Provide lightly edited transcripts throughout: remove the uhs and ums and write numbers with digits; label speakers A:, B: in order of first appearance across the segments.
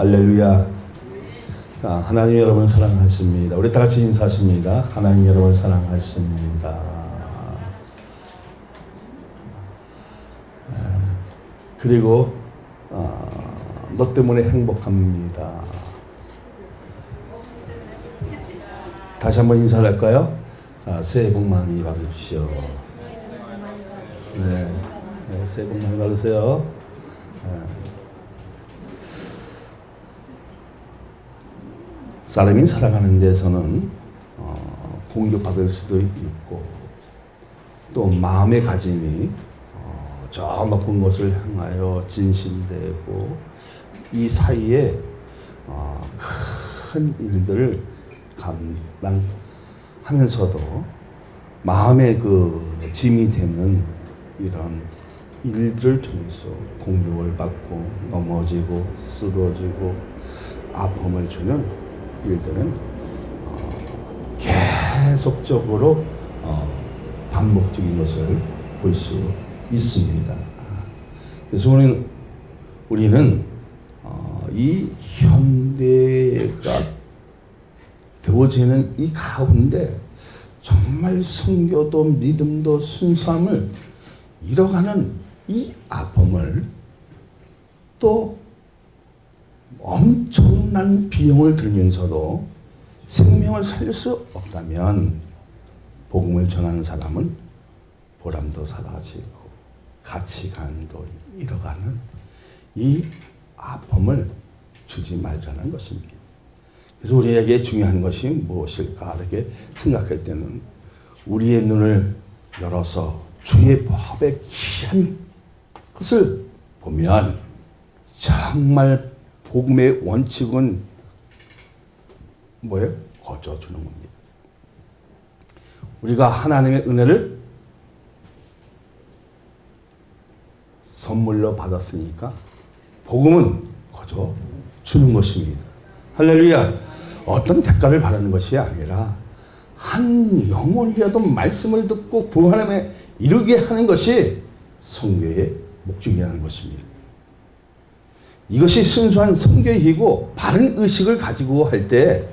A: 할렐루야. 자, 하나님 여러분 사랑하십니다. 우리 다 같이 인사하십니다. 하나님 여러분 사랑하십니다. 그리고 너 때문에 행복합니다. 다시 한번 인사를 할까요? 자, 새해 복 많이 받으십시오. 네, 새해 복 많이 받으세요. 사람이 살아가는 데서는 공격받을 수도 있고 또 마음의 가짐이 저 높은 곳을 향하여 진실되고 이 사이에 큰 일들을 감당하면서도 마음의 그 짐이 되는 이런 일들을 통해서 공격을 받고 넘어지고 쓰러지고 아픔을 주는 일들은 계속적으로 반복적인 것을 볼 수 있습니다. 그래서 우리는 이 현대가 되어지는 이 가운데 정말 성교도 믿음도 순수함을 잃어가는 이 아픔을 또 엄청난 비용을 들면서도 생명을 살릴 수 없다면 복음을 전하는 사람은 보람도 사라지고 가치관도 잃어가는 이 아픔을 주지 말자는 것입니다. 그래서 우리에게 중요한 것이 무엇일까 이렇게 생각할 때는 우리의 눈을 열어서 주의 법의 귀한 것을 보면 정말 복음의 원칙은 뭐예요? 거저주는 겁니다. 우리가 하나님의 은혜를 선물로 받았으니까 복음은 거저 주는 것입니다. 할렐루야. 어떤 대가를 바라는 것이 아니라 한 영혼이라도 말씀을 듣고 부활함에 이르게 하는 것이 선교의 목적이라는 것입니다. 이것이 순수한 선교이고 바른 의식을 가지고 할 때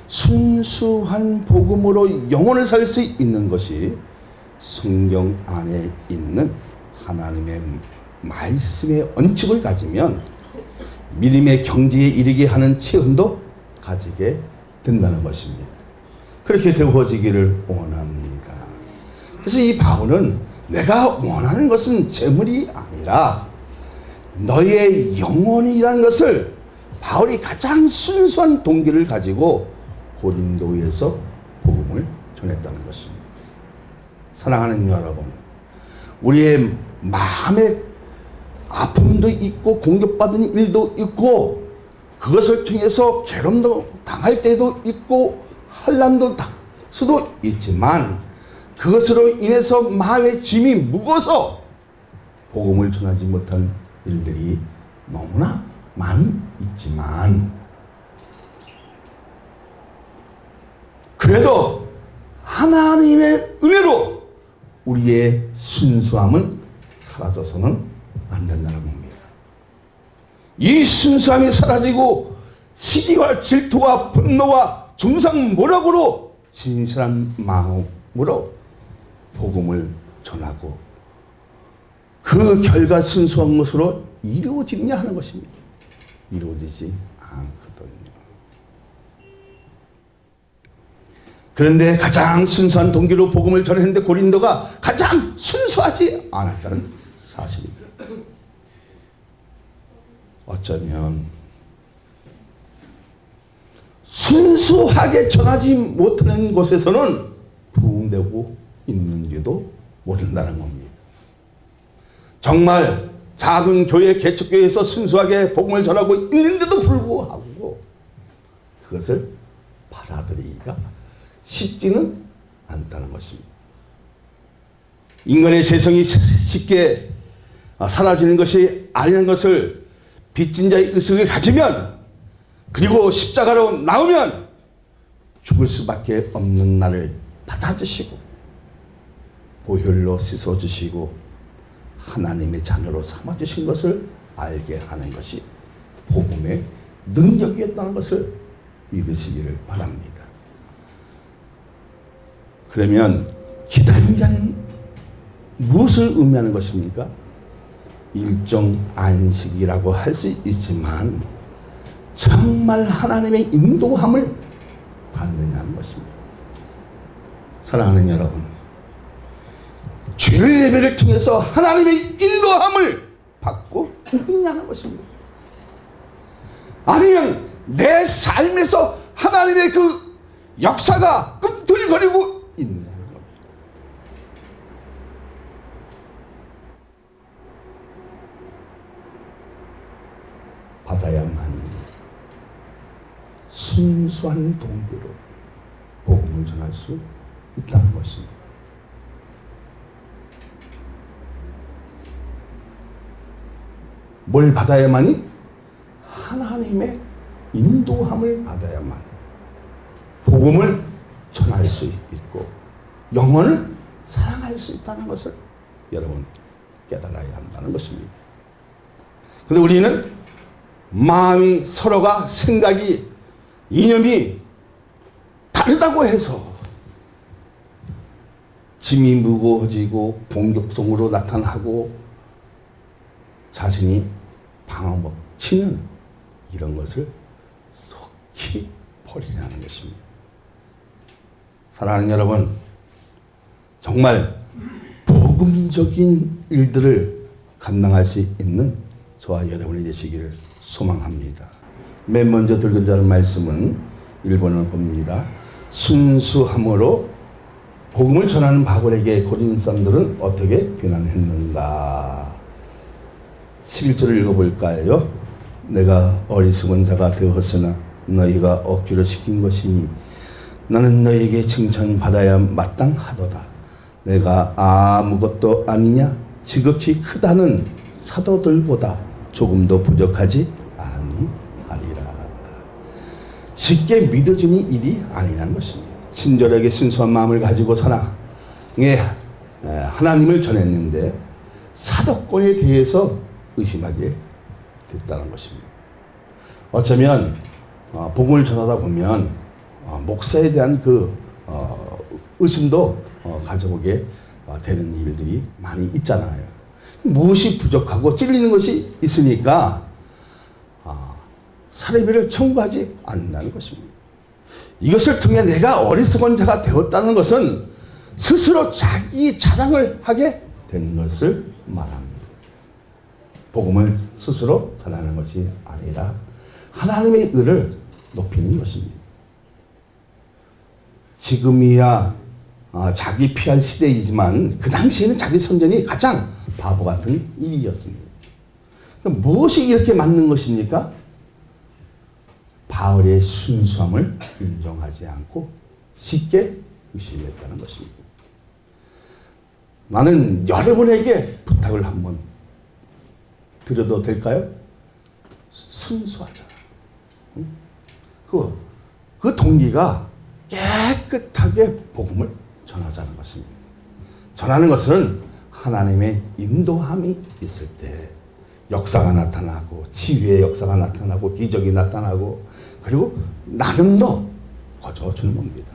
A: 순수한 복음으로 영혼을 살 수 있는 것이 성경 안에 있는 하나님의 말씀의 원칙을 가지면 믿음의 경지에 이르게 하는 체험도 가지게 된다는 것입니다. 그렇게 되어지기를 원합니다. 그래서 이 바울은 내가 원하는 것은 재물이 아니라 너의 영혼이라는 것을 바울이 가장 순수한 동기를 가지고 고린도에서 복음을 전했다는 것입니다. 사랑하는 여러분, 우리의 마음에 아픔도 있고 공격받은 일도 있고 그것을 통해서 괴롭도 당할 때도 있고 환난도 당할 수도 있지만 그것으로 인해서 마음의 짐이 무거워서 복음을 전하지 못한 일들이 너무나 많이 있지만 그래도 하나님의 은혜로 우리의 순수함은 사라져서는 안 된다는 겁니다. 이 순수함이 사라지고 시기와 질투와 분노와 중상모략으로 진실한 마음으로 복음을 전하고 그 결과 순수한 것으로 이루어지느냐 하는 것입니다. 이루어지지 않거든요. 그런데 가장 순수한 동기로 복음을 전했는데 고린도가 가장 순수하지 않았다는 사실입니다. 어쩌면 순수하게 전하지 못하는 곳에서는 부흥되고 있는지도 모른다는 겁니다. 정말 작은 교회 개척교회에서 순수하게 복음을 전하고 있는데도 불구하고 그것을 받아들이기가 쉽지는 않다는 것입니다. 인간의 재성이 쉽게 사라지는 것이 아니라는 것을 빚진 자의 의식을 가지면 그리고 십자가로 나오면 죽을 수밖에 없는 나를 받아주시고 보혈로 씻어주시고 하나님의 자녀로 삼아주신 것을 알게 하는 것이 복음의 능력이었다는 것을 믿으시기를 바랍니다. 그러면 기다림이란 무엇을 의미하는 것입니까? 일종 안식이라고 할 수 있지만 정말 하나님의 인도함을 받느냐는 것입니다. 사랑하는 여러분, 주일 예배를 통해서 하나님의 인도함을 받고 있느냐는 것입니다. 아니면 내 삶에서 하나님의 그 역사가 꿈틀거리고 있느냐는 겁니다. 받아야만이 순수한 동기로 복음을 전할 수 있다는 것입니다. 뭘 받아야만이? 하나님의 인도함을 받아야만 복음을 전할 수 있고 영혼을 사랑할 수 있다는 것을 여러분 깨달아야 한다는 것입니다. 그런데 우리는 마음이 서로가 생각이 이념이 다르다고 해서 짐이 무거워지고 공격성으로 나타나고 자신이 방어막 치는 이런 것을 속히 버리라는 것입니다. 사랑하는 여러분, 정말 복음적인 일들을 감당할 수 있는 저와 여러분이 되시기를 소망합니다. 맨 먼저 들고자 하는 말씀은 1번을 봅니다. 순수함으로 복음을 전하는 바울에게 고린 사람들은 어떻게 비난했는가. 11절을 읽어볼까요? 내가 어리석은 자가 되었으나 너희가 억지로 시킨 것이니 나는 너희에게 칭찬받아야 마땅하도다. 내가 아무것도 아니냐? 지극히 크다는 사도들보다 조금도 부족하지 아니하리라. 쉽게 믿어지는 일이 아니라는 것입니다. 친절하게 순수한 마음을 가지고 사랑에 하나님을 전했는데 사도권에 대해서 의심하게 됐다는 것입니다. 어쩌면 복음을 전하다 보면 목사에 대한 그 의심도 가져보게 되는 일들이 많이 있잖아요. 무엇이 부족하고 찔리는 것이 있으니까 사례비를 청구하지 않는다는 것입니다. 이것을 통해 내가 어리석은 자가 되었다는 것은 스스로 자기 자랑을 하게 된 것을 말합니다. 복음을 스스로 전하는 것이 아니라 하나님의 의를 높이는 것입니다. 지금이야 자기 피할 시대이지만 그 당시에는 자기 선전이 가장 바보 같은 일이었습니다. 그럼 무엇이 이렇게 맞는 것입니까? 바울의 순수함을 인정하지 않고 쉽게 의심했다는 것입니다. 나는 여러분에게 부탁을 한번 드려도 될까요? 순수하자. 그 동기가 깨끗하게 복음을 전하자는 것입니다. 전하는 것은 하나님의 인도함이 있을 때 역사가 나타나고 치유의 역사가 나타나고 기적이 나타나고 그리고 나름도 거저주는 겁니다.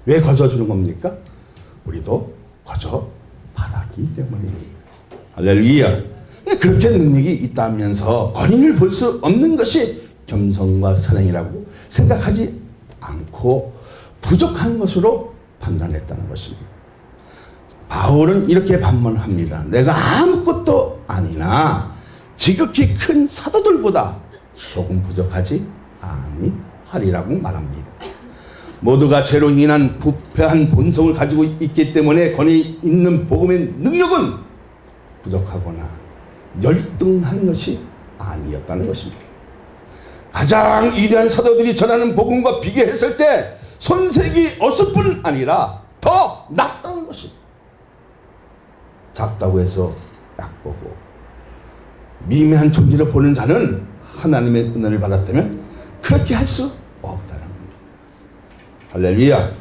A: 왜 거저주는 겁니까? 우리도 거저 받았기 때문입니다. 할렐루야. 그렇게 능력이 있다면서 권위를 볼 수 없는 것이 겸손과 사랑이라고 생각하지 않고 부족한 것으로 판단했다는 것입니다. 바울은 이렇게 반문합니다. 내가 아무것도 아니나 지극히 큰 사도들보다 조금 부족하지 아니하리라고 말합니다. 모두가 죄로 인한 부패한 본성을 가지고 있기 때문에 권위 있는 복음의 능력은 부족하거나 열등한 것이 아니었다는 것입니다. 가장 위대한 사도들이 전하는 복음과 비교했을 때 손색이 없을 뿐 아니라 더 낫다는 것입니다. 작다고 해서 약보고 미미한 존재를 보는 자는 하나님의 은혜를 받았다면 그렇게 할 수 없다는 겁니다. 할렐루야.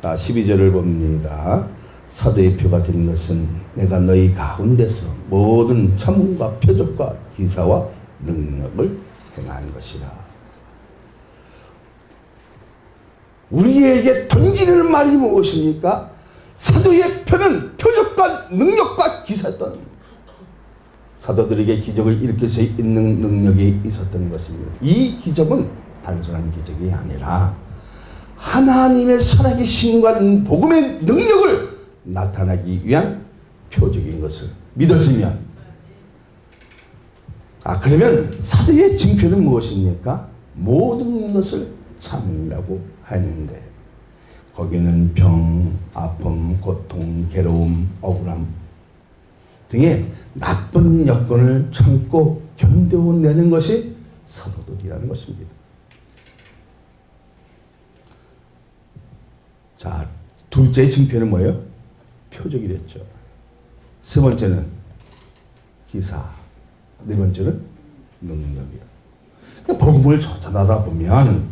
A: 자, 12절을 봅니다. 사도의 표가 된 것은 내가 너희 가운데서 모든 천문과 표적과 기사와 능력을 행한 것이라. 우리에게 던지는 말이 무엇입니까? 사도의 편은 표적과 능력과 기사였던, 사도들에게 기적을 일으킬 수 있는 능력이 있었던 것입니다. 이 기적은 단순한 기적이 아니라 하나님의 살아계심과 복음의 능력을 나타나기 위한 표적인 것을 믿어지면, 그러면 사도의 증표는 무엇입니까? 모든 것을 참으라고 하는데, 거기는 병, 아픔, 고통, 괴로움, 억울함 등의 나쁜 여건을 참고 견뎌내는 것이 사도들이라는 것입니다. 자, 둘째 증표는 뭐예요? 표적이랬죠. 세 번째는 기사, 네 번째는 능력이에요. 복음을 전하다 보면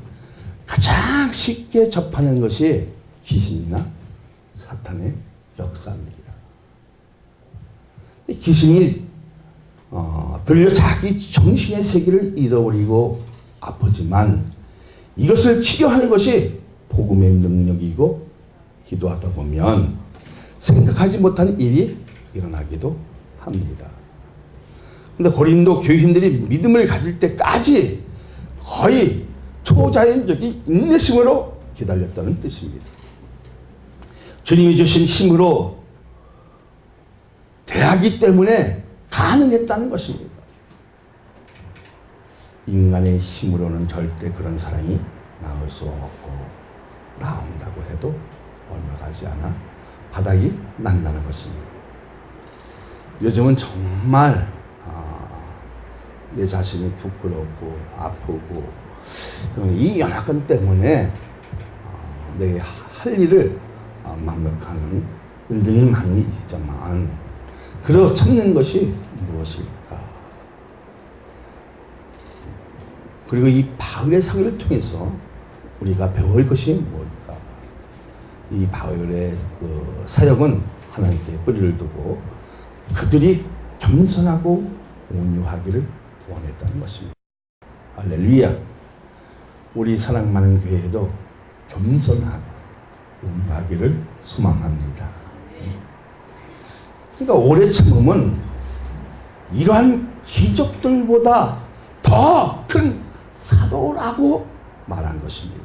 A: 가장 쉽게 접하는 것이 귀신이나 사탄의 역사입니다. 귀신이 들려 자기 정신의 세계를 잃어버리고 아프지만, 이것을 치료하는 것이 복음의 능력이고, 기도하다 보면 생각하지 못한 일이 일어나기도 합니다. 그런데 고린도 교인들이 믿음을 가질 때까지 거의 초자연적인 인내심으로 기다렸다는 뜻입니다. 주님이 주신 힘으로 대하기 때문에 가능했다는 것입니다. 인간의 힘으로는 절대 그런 사랑이 나올 수 없고, 나온다고 해도 얼마 가지 않아 바닥이 난다는 것입니다. 요즘은 정말 내 자신이 부끄럽고 아프고 이 연약함 때문에 내가 할 일을 망각하는 일들이 많이 있지만, 그래도 참는 것이 무엇일까? 그리고 이 바울의 사역을 통해서 우리가 배울 것이 뭘까? 이 바울의 그 사역은 하나님께 뿌리를 두고 그들이 겸손하고 온유하기를 원했다는 것입니다. 할렐루야! 우리 사랑 많은 교회에도 겸손하고 온유하기를 소망합니다. 그러니까 오래 참음은 이러한 기적들보다 더 큰 사도라고 말한 것입니다.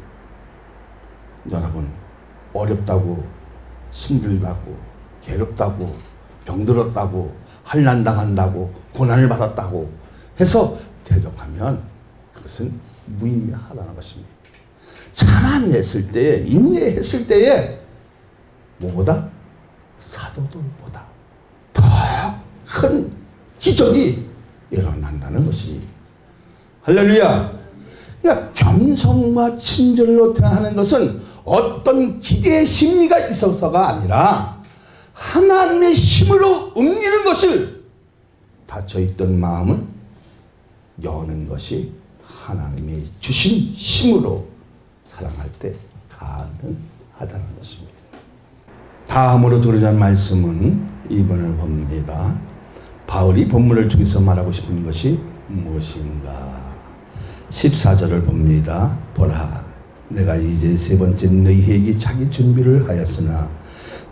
A: 여러분, 어렵다고, 힘들다고, 괴롭다고, 병들었다고, 환난당한다고, 고난을 받았다고 해서 대적하면 그것은 무의미하다는 것입니다. 참아냈을 때에, 인내했을 때에 뭐보다? 사도들보다 더 큰 기적이 일어난다는 것입니다. 할렐루야! 그러니까 겸손과 친절로 대하는 것은 어떤 기대의 심리가 있어서가 아니라 하나님의 힘으로 옮기는 것을, 닫혀있던 마음을 여는 것이 하나님의 주신 힘으로 사랑할 때 가능하다는 것입니다. 다음으로 들으자는 말씀은 2번을 봅니다. 바울이 본문을 통해서 말하고 싶은 것이 무엇인가? 14절을 봅니다. 보라, 내가 이제 세 번째 너희에게 자기 준비를 하였으나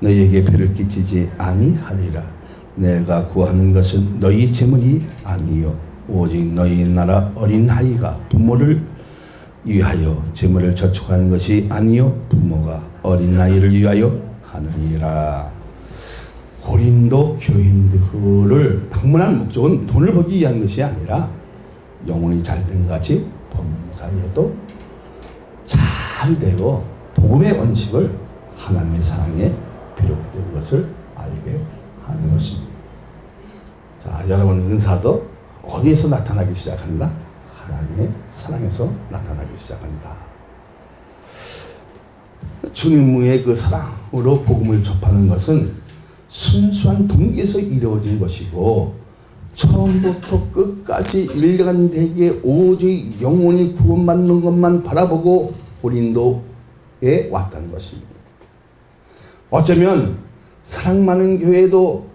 A: 너희에게 배를 끼치지 아니하리라. 내가 구하는 것은 너희 재물이 아니요 오직 너희 나라 어린 아이가 부모를 위하여 재물을 저축하는 것이 아니요 부모가 어린 아이를 위하여 하느니라. 고린도 교인들을 방문한 목적은 돈을 벌기 위한 것이 아니라 영혼이 잘된 같이 범사에도 잘 되고 복음의 원칙을, 하나님의 사랑에 비롯된 것을 알게 하는 것입니다. 자, 여러분, 은사도 어디에서 나타나기 시작한다? 하나님의 사랑에서 나타나기 시작한다. 주님의 그 사랑으로 복음을 접하는 것은 순수한 동기에서 이루어진 것이고, 처음부터 끝까지 일관되게 오직 영혼이 구원받는 것만 바라보고 고린도에 왔다는 것입니다. 어쩌면 사랑 많은 교회도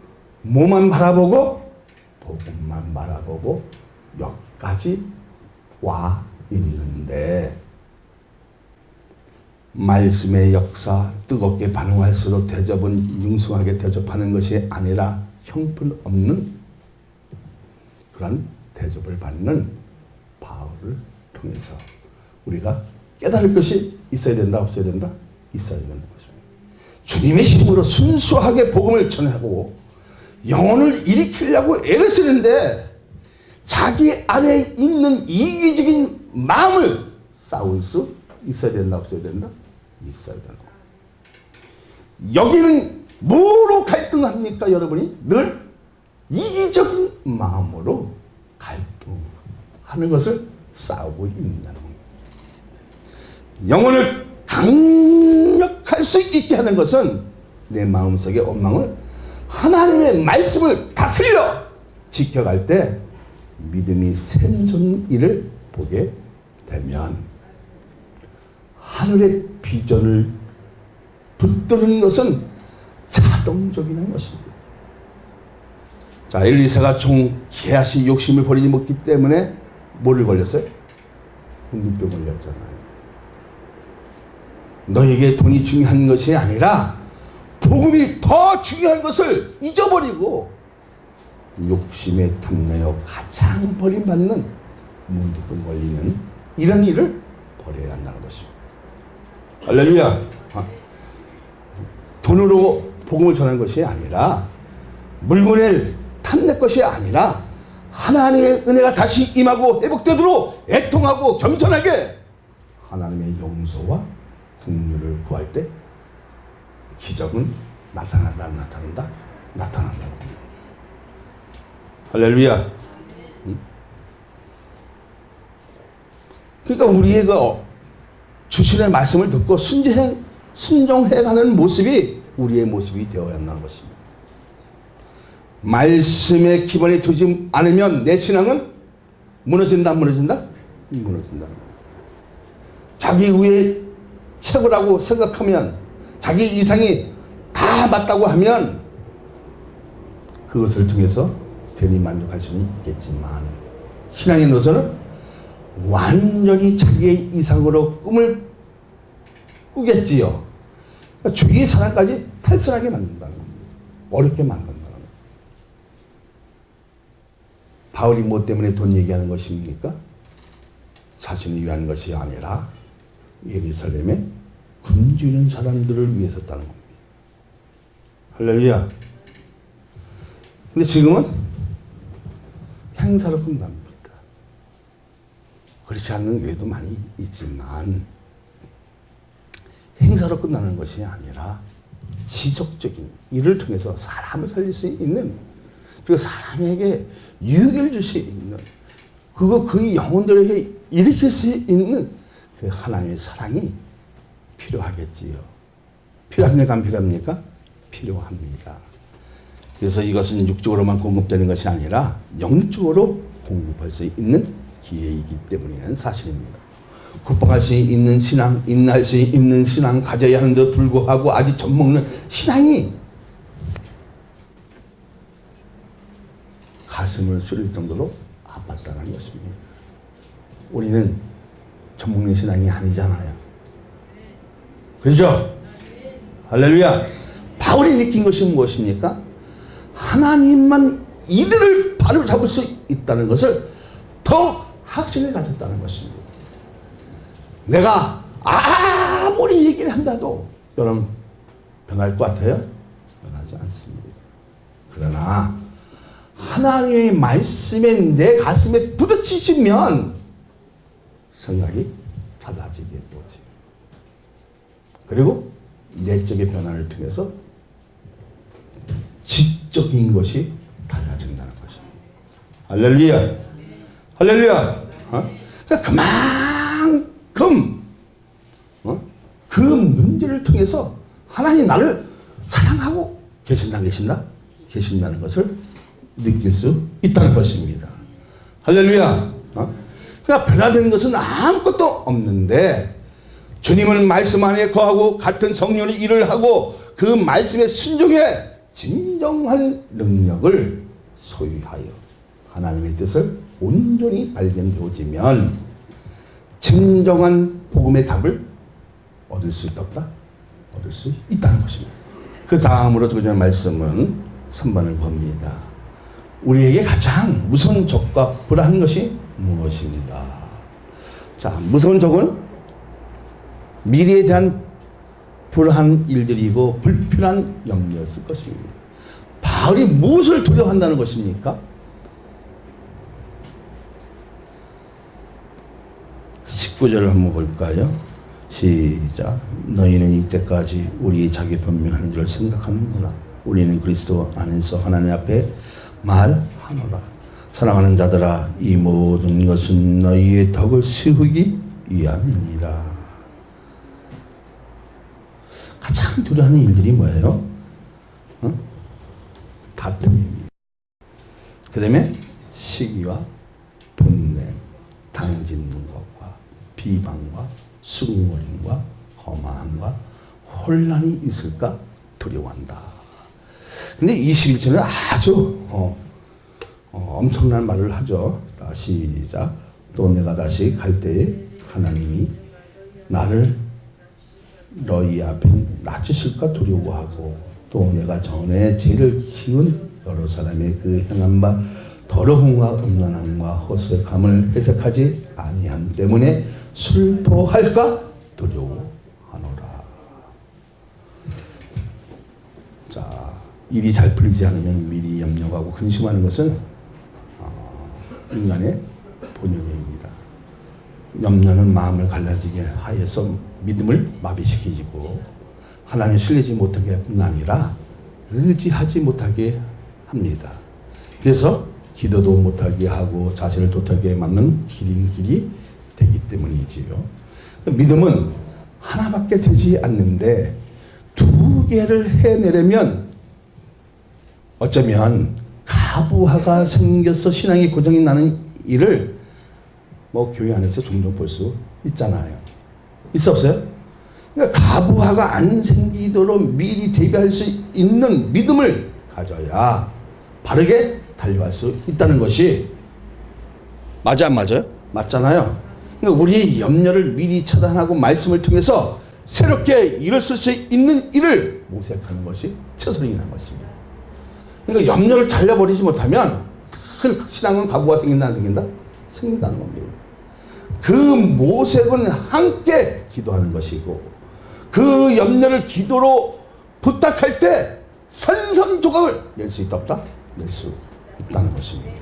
A: 뭐만 바라보고 복음만 바라보고 여기까지 와 있는데, 말씀의 역사 뜨겁게 반응할수록 대접은 융숭하게 대접하는 것이 아니라 형편없는 그런 대접을 받는 바울을 통해서 우리가 깨달을 것이 있어야 된다, 없어야 된다? 있어야 되는 것입니다. 주님의 힘으로 순수하게 복음을 전하고 영혼을 일으키려고 애를 쓰는데 자기 안에 있는 이기적인 마음을 싸울 수 있어야 된다, 없어야 된다? 있어야 된다. 여기는 뭐로 갈등합니까, 여러분이? 늘 이기적인 마음으로 갈등하는 것을 싸우고 있다는 겁니다. 영혼을 강력할 수 있게 하는 것은 내 마음속의 원망을 하나님의 말씀을 다스려 지켜갈 때 믿음이 샘솟는 일을 보게 되면 하늘의 비전을 붙드는 것은 자동적인 것입니다. 자, 엘리사가 종 개아시 욕심을 버리지 못기 때문에 뭐를 걸렸어요? hun민병 걸렸잖아요. 너에게 돈이 중요한 것이 아니라 복음이 더 중요한 것을 잊어버리고 욕심에 탐내어 가장 버림받는 문득 걸리는 이런 일을 버려야 한다는 것입니다. 할렐루야. 돈으로 복음을 전하는 것이 아니라 물건을 탐낼 것이 아니라 하나님의 은혜가 다시 임하고 회복되도록 애통하고 겸손하게 하나님의 용서와 긍휼을 구할 때 기적은 나타난다는 겁니다. 할렐루야. 그러니까 우리의 주신의 말씀을 듣고 순종해가는 모습이 우리의 모습이 되어야 한다는 것입니다. 말씀의 기본이 두지 않으면 내 신앙은 무너진다, 안 무너진다? 무너진다. 자기 위에 최고라고 생각하면, 자기 이상이 다 맞다고 하면 그것을 통해서 대리 만족할 수는 있겠지만 신앙의 노선은 완전히 자기의 이상으로 꿈을 꾸겠지요. 그러니까 주위의 사람까지 탈선하게 만든다는 겁니다. 어렵게 만든다는 겁니다. 바울이 뭐 때문에 돈 얘기하는 것입니까? 자신을 위한 것이 아니라 예루살렘에 굶주린 사람들을 위해서였다는 겁니다. 할렐루야. 근데 지금은 행사로 끝납니다. 그렇지 않는 교회도 많이 있지만 행사로 끝나는 것이 아니라 지속적인 일을 통해서 사람을 살릴 수 있는, 그리고 사람에게 유익을 줄 수 있는, 그 영혼들에게 일으킬 수 있는 그 하나님의 사랑이 필요하겠지요. 필요합니까? 안 필요합니까? 필요합니다. 그래서 이것은 육적으로만 공급되는 것이 아니라 영적으로 공급할 수 있는 기회이기 때문이라는 사실입니다. 국방할 수 있는 신앙, 인내할 수 있는 신앙 가져야 하는데도 불구하고 아직 젖먹는 신앙이 가슴을 쓰릴 정도로 아팠다는 것입니다. 우리는 젖먹는 신앙이 아니잖아요. 그렇죠? 할렐루야. 바울이 느낀 것이 무엇입니까? 하나님만 이들을 바로 잡을 수 있다는 것을 더 확신을 가졌다는 것입니다. 내가 아무리 얘기를 한다도 여러분 변할 것 같아요? 변하지 않습니다. 그러나 하나님의 말씀에 내 가슴에 부딪히시면 생각이 달라지게 되죠. 그리고 내적인 변화를 통해서 지적인 것이 달라진다는 것입니다. 할렐루야. 할렐루야. 그러니까 그만큼 그 문제를 통해서 하나님 나를 사랑하고 계신다는 것을 느낄 수 있다는 것입니다. 할렐루야. 그러니까 변화되는 것은 아무것도 없는데 주님은 말씀 안에 거하고 같은 성령의 일을 하고 그 말씀에 순종해 진정한 능력을 소유하여 하나님의 뜻을 온전히 발견되어지면 진정한 복음의 답을 얻을 수 있다? 얻을 수 있다는 것입니다. 그 다음으로 그냥 말씀은 3번을 봅니다. 우리에게 가장 무서운 적과 불안한 것이 무엇인가? 자, 무서운 적은 미래에 대한 불안한 일들이고 불필요한 염려였을 것입니다. 바울이 무엇을 두려워한다는 것입니까? 19절을 한번 볼까요? 시작. 너희는 이때까지 우리 자기 변명하는 줄 생각하는구나. 우리는 그리스도 안에서 하나님 앞에 말하노라. 사랑하는 자들아, 이 모든 것은 너희의 덕을 세우기 위함이니라. 가장 두려워하는 일들이 뭐예요? 다툼입니다. 그 다음에 시기와 분냄, 당짓는 것과 비방과 수군거림과 거만함과 혼란이 있을까 두려워한다. 근데 21절은 아주 엄청난 말을 하죠. 시작. 또 내가 다시 갈 때에 하나님이 나를 너희 앞에 낮추실까 두려워하고, 또 내가 전에 죄를 지은 여러 사람의 그 행한 바 더러움과 음란함과 허술함을 해석하지 아니함 때문에 슬퍼할까 두려워하노라. 자, 일이 잘 풀리지 않으면 미리 염려하고 근심하는 것은 인간의 본연입니다. 염려는 마음을 갈라지게 하여서 믿음을 마비시키고 하나님을 신뢰하지 못하게 뿐 아니라 의지하지 못하게 합니다. 그래서 기도도 못하게 하고 자신을 도태하게 만드는 길이 되기 때문이지요. 믿음은 하나밖에 되지 않는데 두 개를 해내려면 어쩌면 가부화가 생겨서 신앙이 고장이 나는 일을 교회 안에서 종종 볼 수 있잖아요. 있어 없어요? 그러니까 가부화가 안 생기도록 미리 대비할 수 있는 믿음을 가져야 바르게 달려갈 수 있다는 것이 맞아 안 맞아요? 맞잖아요. 그러니까 우리의 염려를 미리 차단하고 말씀을 통해서 새롭게 일어설 수 있는 일을 모색하는 것이 최선이라는 것입니다. 그러니까 염려를 잘려버리지 못하면 신앙은 가부가 생긴다 안 생긴다? 생긴다는 겁니다. 그 모색은 함께 기도하는 것이고, 그 염려를 기도로 부탁할 때 산산조각을 낼 수 있다 없다? 낼 수 있다는 것입니다.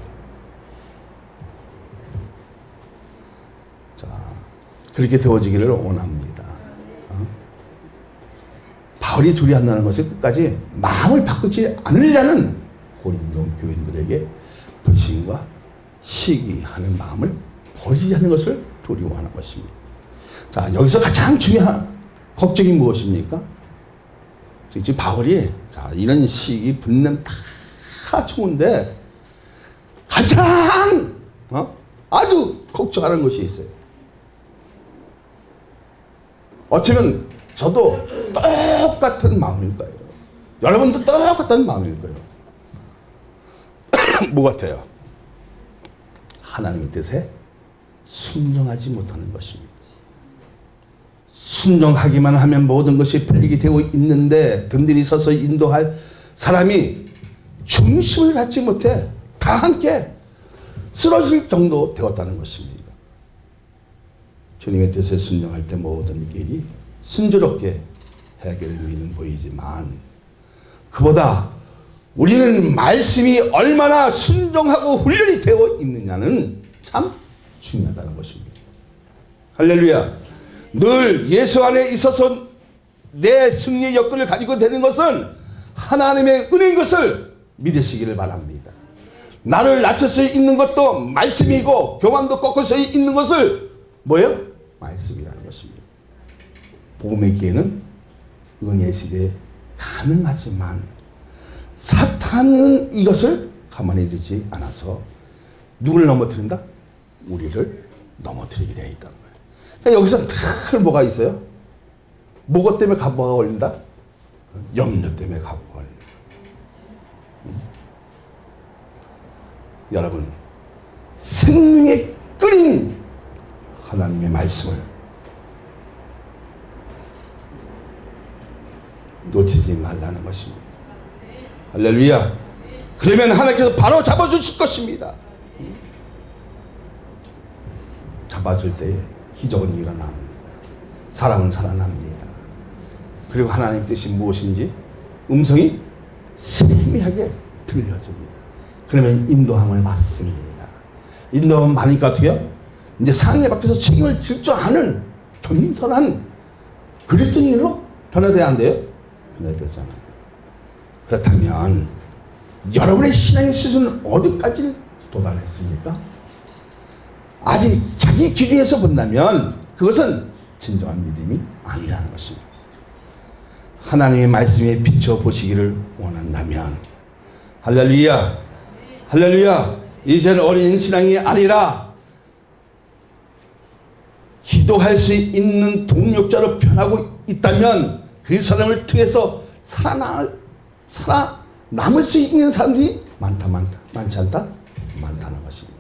A: 자, 그렇게 되어지기를 원합니다. 바울이 두려워한다는 것은 끝까지 마음을 바꾸지 않으려는 고린도 교인들에게 불신과 시기하는 마음을 버리지 않는 것을 두려워하는 것입니다. 자, 여기서 가장 중요한 걱정이 무엇입니까? 지금 바울이 이런 시기, 분냄 다 좋은데 가장 아주 걱정하는 것이 있어요. 어쩌면 저도 똑같은 마음일 거예요. 여러분도 똑같은 마음일 거예요. 뭐 같아요? 하나님의 뜻에 순종하지 못하는 것입니다. 순종하기만 하면 모든 것이 풀리게 되어 있는데 든든히 서서 인도할 사람이 중심을 갖지 못해 다 함께 쓰러질 정도 되었다는 것입니다. 주님의 뜻에 순종할 때 모든 일이 순조롭게 해결되는 보이지만 그보다 우리는 말씀이 얼마나 순종하고 훈련이 되어 있느냐는 참 중요하다는 것입니다. 할렐루야. 늘 예수 안에 있어서 내 승리의 여건을 가지고 되는 것은 하나님의 은혜인 것을 믿으시기를 바랍니다. 나를 낮출 수 있는 것도 말씀이고 교만도 꺾을 수 있는 것을 뭐예요? 말씀이라는 것입니다. 복음의 기회는 은혜 시대에 가능하지만 사탄은 이것을 가만히 두지 않아서 누구를 넘어뜨린다? 우리를 넘어뜨리게 되어 있다는 거예요. 그러니까 여기서 늘 뭐가 있어요? 뭐가 때문에 가부가 걸린다? 염려 때문에 가부가 걸린다. 여러분, 생명의 끓인 하나님의 말씀을 놓치지 말라는 것입니다. 할렐루야. 그러면 하나님께서 바로 잡아주실 것입니다. 잡아줄 때에 기적은 일어납니다. 사람은 살아납니다. 그리고 하나님 뜻이 무엇인지 음성이 세미하게 들려줍니다. 그러면 인도함을 받습니다. 인도함을 받으니까 어떻게 해요? 이제 상해 밖에서 책임을 질 줄 아는 겸손한 그리스도인으로 변화돼야 안 돼요? 변화되잖아요. 그렇다면 여러분의 신앙의 수준은 어디까지 도달했습니까? 아직 자기 기준에서 본다면 그것은 진정한 믿음이 아니라는 것입니다. 하나님의 말씀에 비춰보시기를 원한다면 할렐루야, 할렐루야. 이제는 어린 신앙이 아니라 기도할 수 있는 동력자로 변하고 있다면 그 사람을 통해서 살아남을 수 있는 사람들이 많지 않다? 많다는 것입니다.